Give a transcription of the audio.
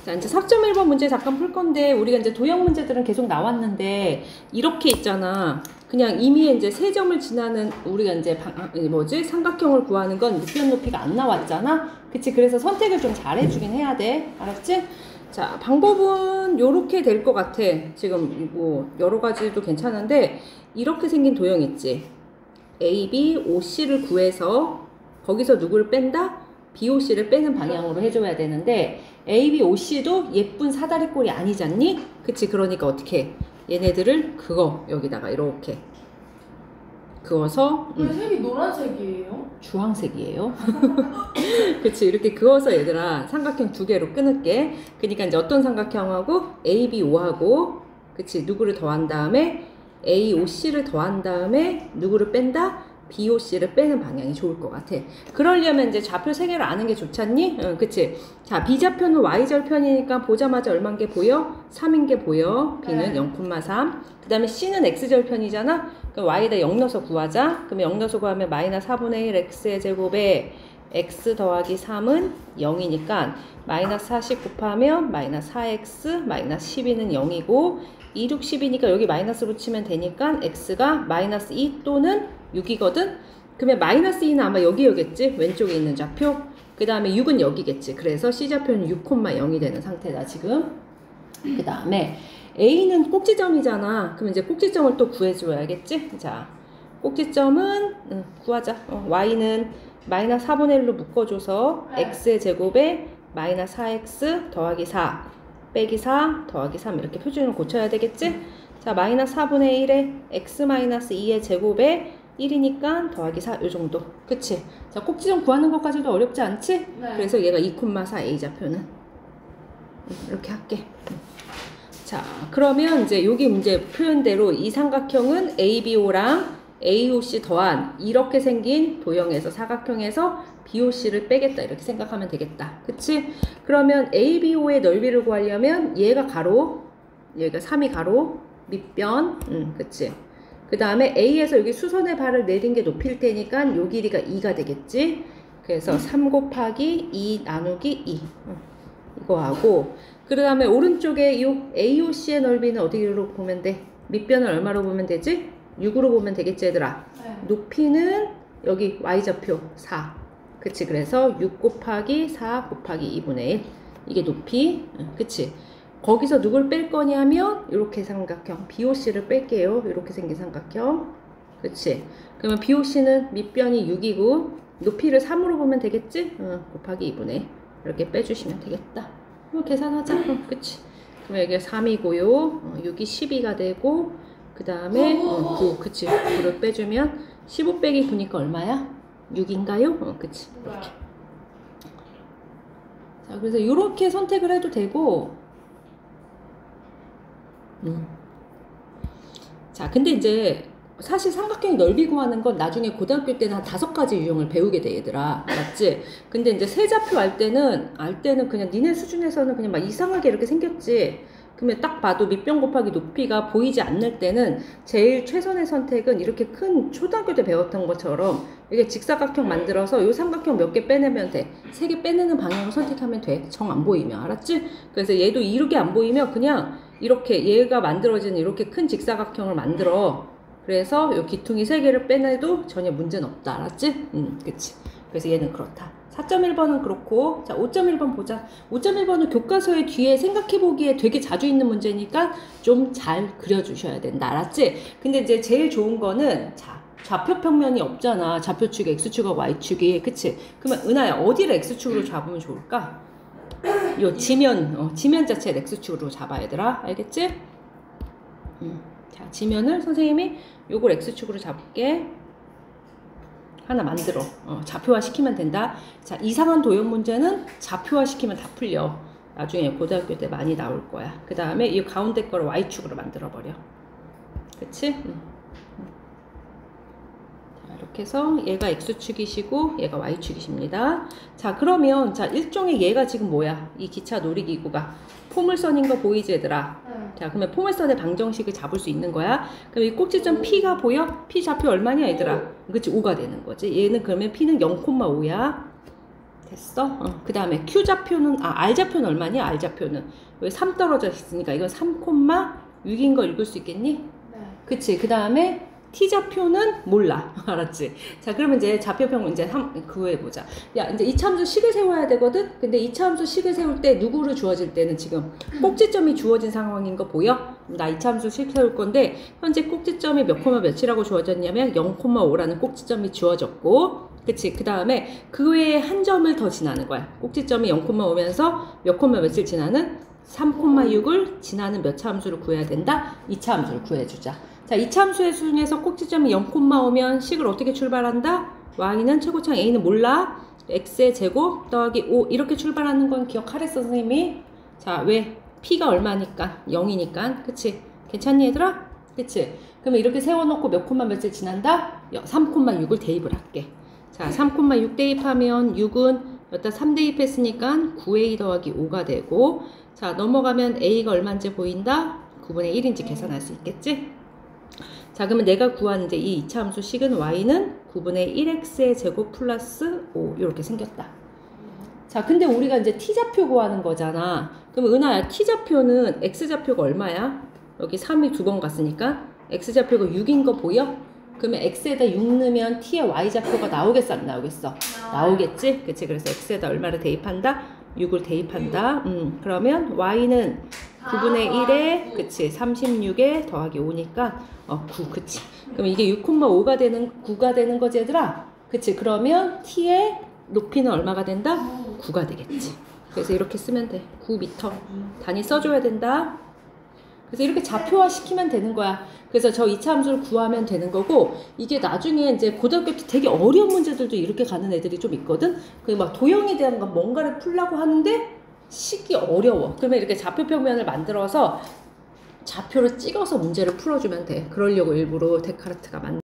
자, 이제 4.1번 문제 잠깐 풀 건데, 우리가 이제 도형 문제들은 계속 나왔는데, 이렇게 있잖아. 그냥 이미 이제 세 점을 지나는, 우리가 이제, 삼각형을 구하는 건 밑변 높이가 안 나왔잖아? 그치? 그래서 선택을 좀 잘 해주긴 해야 돼. 알았지? 자, 방법은 요렇게 될 것 같아. 지금 뭐, 여러 가지도 괜찮은데, 이렇게 생긴 도형 있지? A, B, O, C를 구해서, 거기서 누구를 뺀다? B, O, C를 빼는 방향으로 해줘야 되는데 A, B, O, C도 예쁜 사다리꼴이 아니잖니? 그치? 그러니까 어떻게 얘네들을 여기다가 이렇게 그어서 왜 색이 노란색이에요? 주황색이에요. 그치? 이렇게 그어서 얘들아 삼각형 두 개로 끊을게. 그러니까 이제 어떤 삼각형하고 A, B, O하고 그치? 누구를 더한 다음에 A, O, C를 더한 다음에 누구를 뺀다? B, O, C를 빼는 방향이 좋을 것 같아. 그러려면 이제 좌표 세 개를 아는 게 좋잖니? 응, 그치? 자, B좌표는 Y절편이니까 보자마자 얼마인 게 보여? 3인 게 보여. B는 0,3. 그 다음에 C는 X절편이잖아? 그럼 Y에다 0 넣어서 구하자. 그러면 0 넣어서 구하면 마이너스 4분의 1 X의 제곱에 X 더하기 3은 0이니까 마이너스 40 곱하면 마이너스 4X 마이너스 12는 0이고 2, 6, 10이니까 여기 마이너스 붙이면 되니까 X가 마이너스 2 또는 6이거든? 그러면 마이너스 2는 아마 여기겠지? 왼쪽에 있는 좌표. 그 다음에 6은 여기겠지. 그래서 C좌표는 6,0이 되는 상태다, 지금. 그 다음에 A는 꼭지점이잖아. 그럼 이제 꼭지점을 또 구해줘야겠지? 자, 꼭지점은, 구하자. Y는 마이너스 4분의 1로 묶어줘서 X의 제곱에 마이너스 4X 더하기 4 빼기 4 더하기 3 이렇게 표준을 고쳐야 되겠지? 자, 마이너스 4분의 1에 X 마이너스 2의 제곱에 1이니까 더하기 4 요 정도. 그치? 자, 꼭지점 구하는 것까지도 어렵지 않지? 네. 그래서 얘가 2,4 A좌표는 이렇게 할게. 자, 그러면 이제 여기 문제 표현대로 이 삼각형은 ABO랑 AOC 더한 이렇게 생긴 도형에서 사각형에서 BOC를 빼겠다 이렇게 생각하면 되겠다. 그치? 그러면 ABO의 넓이를 구하려면 얘가 가로, 얘가 3이 가로, 밑변, 그치? 그 다음에 A에서 여기 수선의 발을 내린 게 높일 테니까 요 길이가 2가 되겠지? 그래서 3 곱하기 2 나누기 2 이거 하고 그 다음에 오른쪽에 요 AOC의 넓이는 어디로 보면 돼? 밑변을 얼마로 보면 되지? 6으로 보면 되겠지 얘들아? 네. 높이는 여기 Y좌표 4 그치? 그래서 6 곱하기 4 곱하기 2분의 1 이게 높이 그치? 거기서 누굴 뺄 거냐면 이렇게 삼각형 BOC를 뺄게요. 이렇게 생긴 삼각형 그치? 그러면 BOC는 밑변이 6이고 높이를 3으로 보면 되겠지? 곱하기 2분의 1 이렇게 빼주시면 되겠다. 이거 계산하자. 그치? 그러면 여기가 3이고요 6이 12가 되고 그 다음에 9 그치? 9를 빼주면 15 빼기 9니까 얼마야? 6인가요? 그치? 이렇게. 자, 그래서 이렇게 선택을 해도 되고 자, 근데 이제 사실 삼각형의 넓이 구하는 건 나중에 고등학교 때는 한 5가지 유형을 배우게 돼, 얘들아. 맞지? 근데 이제 세자표 알 때는 그냥 니네 수준에서는 그냥 막 이상하게 이렇게 생겼지. 그러면 딱 봐도 밑변 곱하기 높이가 보이지 않을 때는 제일 최선의 선택은 이렇게 큰 초등학교 때 배웠던 것처럼 이게 직사각형 만들어서 요 삼각형 몇 개 빼내면 돼. 3개 빼내는 방향을 선택하면 돼. 정 안 보이면. 알았지? 그래서 얘도 이렇게 안 보이면 그냥 이렇게 얘가 만들어진 이렇게 큰 직사각형을 만들어. 그래서 요 기퉁이 3개를 빼내도 전혀 문제는 없다. 알았지? 그치. 그래서 얘는 그렇다. 4.1번은 그렇고, 자, 5.1번 보자. 5.1번은 교과서에 뒤에 생각해보기에 되게 자주 있는 문제니까 좀 잘 그려주셔야 된다. 알았지? 근데 이제 제일 좋은 거는, 자, 좌표 평면이 없잖아. 좌표축이 X축하고 Y축이. 그치? 그러면 은하야, 어디를 X축으로 잡으면 좋을까? 요 지면, 지면 자체를 X축으로 잡아, 얘들아. 알겠지? 자, 지면을 선생님이 요걸 X축으로 잡을게. 하나 만들어. 좌표화 시키면 된다. 자, 이상한 도형 문제는 좌표화 시키면 다 풀려. 나중에 고등학교 때 많이 나올 거야. 그 다음에 이 가운데 거를 Y축으로 만들어 버려. 그치? 자, 이렇게 해서 얘가 X축이시고 얘가 Y축이십니다. 자, 그러면 자, 일종의 얘가 지금 뭐야? 이 기차 놀이기구가 포물선인 거 보이지, 얘들아? 자, 그러면 포물선의 방정식을 잡을 수 있는 거야. 그럼 이 꼭지점 P가 보여? P 좌표 얼마냐, 얘들아? 그치, 5가 되는 거지. 얘는 그러면 P는 0,5야. 됐어? 그 다음에 Q좌표는, R좌표는 얼마니? R좌표는. 왜 3 떨어져 있으니까 이건 3,6인 거 읽을 수 있겠니? 네. 그치. 그 다음에 T좌표는 몰라. 알았지? 자, 그러면 이제 좌표평 이제 그거 해보자. 야, 이제 이차함수 식을 세워야 되거든? 근데 이차함수 식을 세울 때 누구를 주어질 때는 지금 꼭지점이 주어진 상황인 거 보여? 나 이차함수 식 세울 건데, 현재 꼭지점이 몇 콤마 몇이라고 주어졌냐면 0,5라는 꼭지점이 주어졌고, 그치? 그 다음에 그 외에 한 점을 더 지나는 거야. 꼭지점이 0,5면서 몇 콤마 몇을 지나는 3,6을 지나는 몇 차 함수를 구해야 된다? 2차 함수를 구해주자. 자, 2차 함수의 중에서 꼭지점이 0,5면 식을 어떻게 출발한다? y는 최고창 a는 몰라. x의 제곱 더하기 5 이렇게 출발하는 건 기억하랬어 선생님이? 자, 왜? p가 얼마니까? 0이니까. 그치? 괜찮니 얘들아? 그치? 그러면 이렇게 세워놓고 몇 콤마 몇을 지난다? 3,6을 대입을 할게. 자, 3,6 대입하면 6은 여기다 3 대입했으니까 9a 더하기 5가 되고, 자, 넘어가면 a가 얼마인지 보인다? 9분의 1인지 계산할 수 있겠지? 자, 그러면 내가 구한 이제 이 2차 함수 식은 y는 9분의 1x의 제곱 플러스 5 이렇게 생겼다. 자, 근데 우리가 이제 t좌표 구하는 거잖아. 그럼 은하야, t좌표는 x좌표가 얼마야? 여기 3이 2번 갔으니까 x좌표가 6인 거 보여? 그러면 x에다 6 넣으면 t의 y좌표가 나오겠어 안 나오겠어? 나오겠지? 그치? 그래서 x에다 얼마를 대입한다? 6을 대입한다. 그러면 y는 9분의 1에 그치 36에 더하기 5니까 9 그치. 그럼 이게 6,5가 되는 9가 되는 거지 얘들아. 그치. 그러면 t의 높이는 얼마가 된다? 9가 되겠지. 그래서 이렇게 쓰면 돼. 9m 단위 써줘야 된다. 그래서 이렇게 좌표화 시키면 되는 거야. 그래서 저 2차 함수를 구하면 되는 거고, 이게 나중에 이제 고등학교 때 되게 어려운 문제들도 이렇게 가는 애들이 좀 있거든. 그 막 도형에 대한 건 뭔가를 풀려고 하는데 식이 어려워. 그러면 이렇게 좌표평면을 만들어서 좌표를 찍어서 문제를 풀어주면 돼. 그러려고 일부러 데카르트가 만든